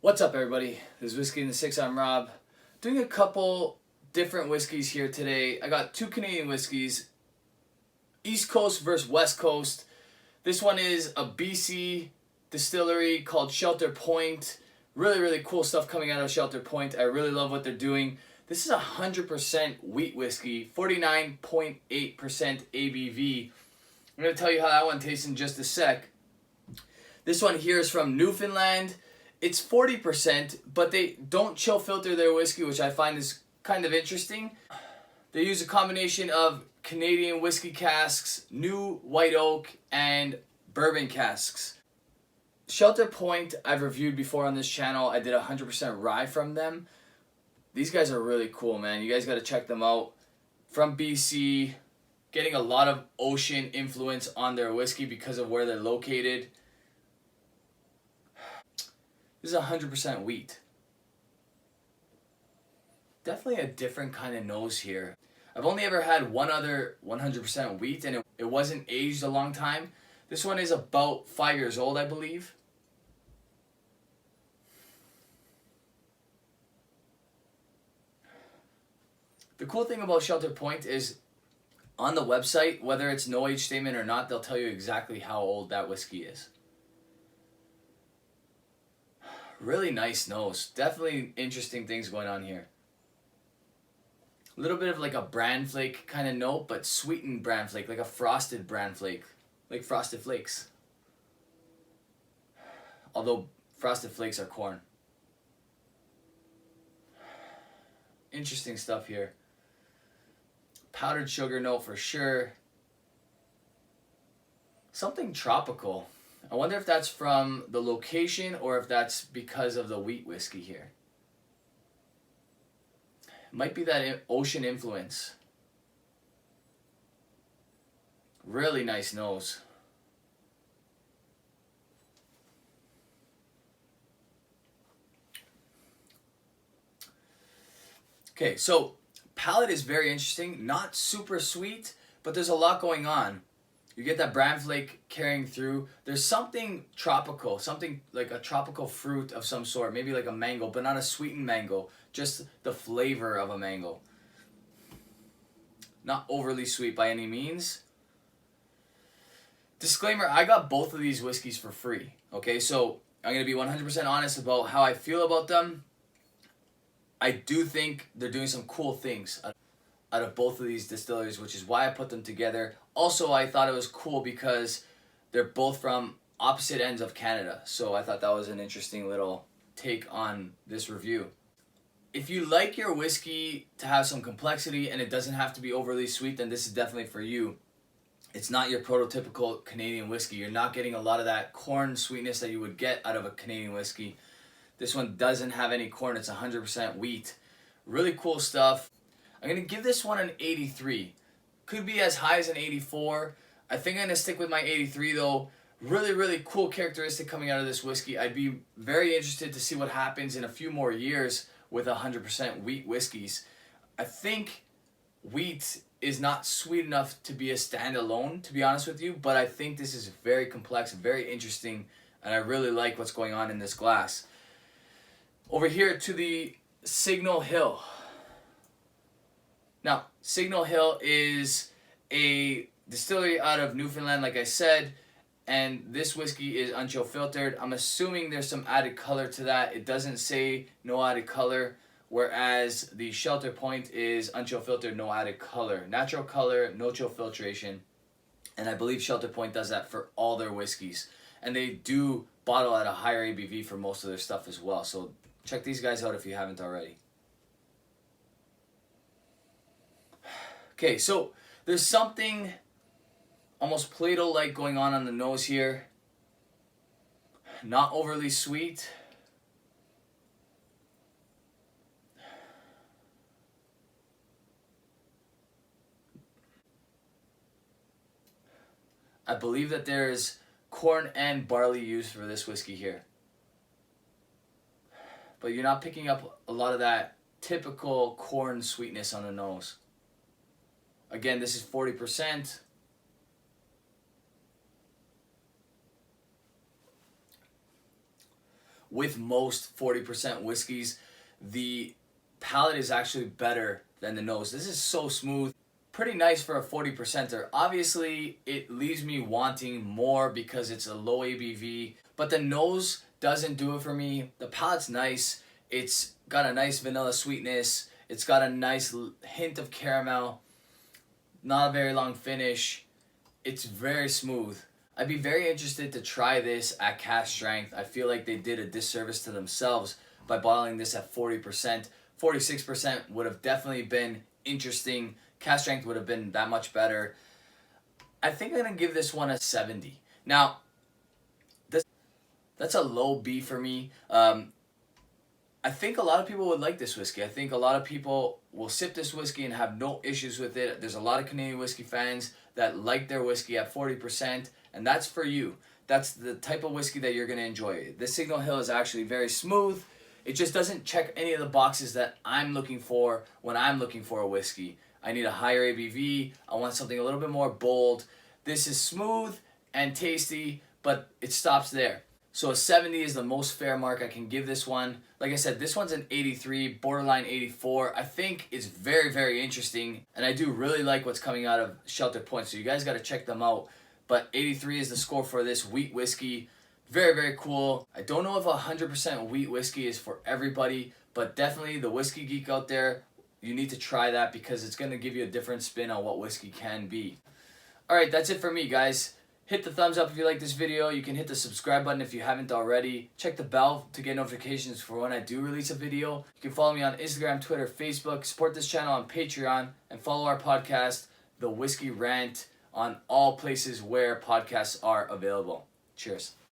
What's up, everybody? This is Whiskey in the Six. I'm Rob. Doing a couple different whiskeys here today. I got two Canadian whiskeys, East Coast versus West Coast. This one is a BC distillery called Shelter Point. Really cool stuff coming out of Shelter Point. I really love what they're doing. This is 100% wheat whiskey, 49.8% ABV. I'm going to tell you how that one tastes in just a sec. This one here is from Newfoundland. It's 40%, but they don't chill filter their whiskey, which I find is kind of interesting. They use a combination of Canadian whiskey casks, new white oak, and bourbon casks. Shelter Point I've reviewed before on this channel. I did 100% rye from them. These guys are really cool, man. You guys got to check them out. From BC, getting a lot of ocean influence on their whiskey because of where they're located. This is 100% wheat. Definitely a different kind of nose here. I've only ever had one other 100% wheat, and it wasn't aged a long time. This one is about 5 years old, I believe. The cool thing about Shelter Point is on the website, whether it's no age statement or not, they'll tell you exactly how old that whiskey is. Really nice nose. Definitely interesting things going on here. A little bit of like a bran flake kind of note, but sweetened bran flake, like a frosted bran flake, like Frosted Flakes. Although Frosted Flakes are corn. Interesting stuff here. Powdered sugar note for sure. Something tropical. I wonder if that's from the location or if that's because of the wheat whiskey here. Might be that ocean influence. Really nice nose. Okay, so palate is very interesting. Not super sweet, but there's a lot going on. You get that bran flake carrying through. There's something tropical, something like a tropical fruit of some sort, maybe like a mango, but not a sweetened mango, just the flavor of a mango. Not overly sweet by any means. Disclaimer, I got both of these whiskeys for free, okay? So I'm going to be 100% honest about how I feel about them. I do think they're doing some cool things out of both of these distilleries, which is why I put them together. Also, I thought it was cool because they're both from opposite ends of Canada. So I thought that was an interesting little take on this review. If you like your whiskey to have some complexity and it doesn't have to be overly sweet, then this is definitely for you. It's not your prototypical Canadian whiskey. You're not getting a lot of that corn sweetness that you would get out of a Canadian whiskey. This one doesn't have any corn. It's 100% wheat. Really cool stuff. I'm going to give this one an 83. Could be as high as an 84. I think I'm going to stick with my 83 though. Really cool characteristic coming out of this whiskey. I'd be very interested to see what happens in a few more years with 100% wheat whiskeys. I think wheat is not sweet enough to be a standalone, to be honest with you, but I think this is very complex, very interesting, and I really like what's going on in this glass. Over here to the Signal Hill. Now, Signal Hill is a distillery out of Newfoundland, like I said, and this whiskey is unchill filtered. I'm assuming there's some added color to that. It doesn't say no added color, whereas the Shelter Point is unchill filtered, no added color. Natural color, no chill filtration, and I believe Shelter Point does that for all their whiskeys. And they do bottle at a higher ABV for most of their stuff as well, so check these guys out if you haven't already. Okay, so there's something almost Play-Doh-like going on the nose here. Not overly sweet. I believe that there's corn and barley used for this whiskey here. But you're not picking up a lot of that typical corn sweetness on the nose. Again, this is 40%. with most 40% whiskeys, the palate is actually better than the nose. This is so smooth. Pretty nice for a 40%er. Obviously, it leaves me wanting more because it's a low ABV, but the nose doesn't do it for me. The palate's nice. It's got a nice vanilla sweetness. It's got a nice hint of caramel. Not a very long finish. It's very smooth. I'd be very interested to try this at cask strength. I feel like they did a disservice to themselves by bottling this at 40%. 46% would have definitely been interesting. Cask strength would have been that much better. I think I'm going to give this one a 70. Now, that's a low B for me. I think a lot of people would like this whiskey. I think a lot of people will sip this whiskey and have no issues with it. There's a lot of Canadian whiskey fans that like their whiskey at 40%, and that's for you. That's the type of whiskey that you're going to enjoy. This Signal Hill is actually very smooth. It just doesn't check any of the boxes that I'm looking for when I'm looking for a whiskey. I need a higher ABV. I want something a little bit more bold. This is smooth and tasty, but it stops there. So a 70 is the most fair mark I can give this one. Like I said, this one's an 83, borderline 84. I think it's very, very interesting, and I do really like what's coming out of Shelter Point, so you guys got to check them out. But 83 is the score for this wheat whiskey. Very, very cool. I don't know if 100% wheat whiskey is for everybody, but definitely the whiskey geek out there, you need to try that because it's going to give you a different spin on what whiskey can be. Alright, that's it for me, guys. Hit the thumbs up if you like this video. You can hit the subscribe button if you haven't already. Check the bell to get notifications for when I do release a video. You can follow me on Instagram, Twitter, Facebook. Support this channel on Patreon. And follow our podcast, The Whiskey Rant, on all places where podcasts are available. Cheers.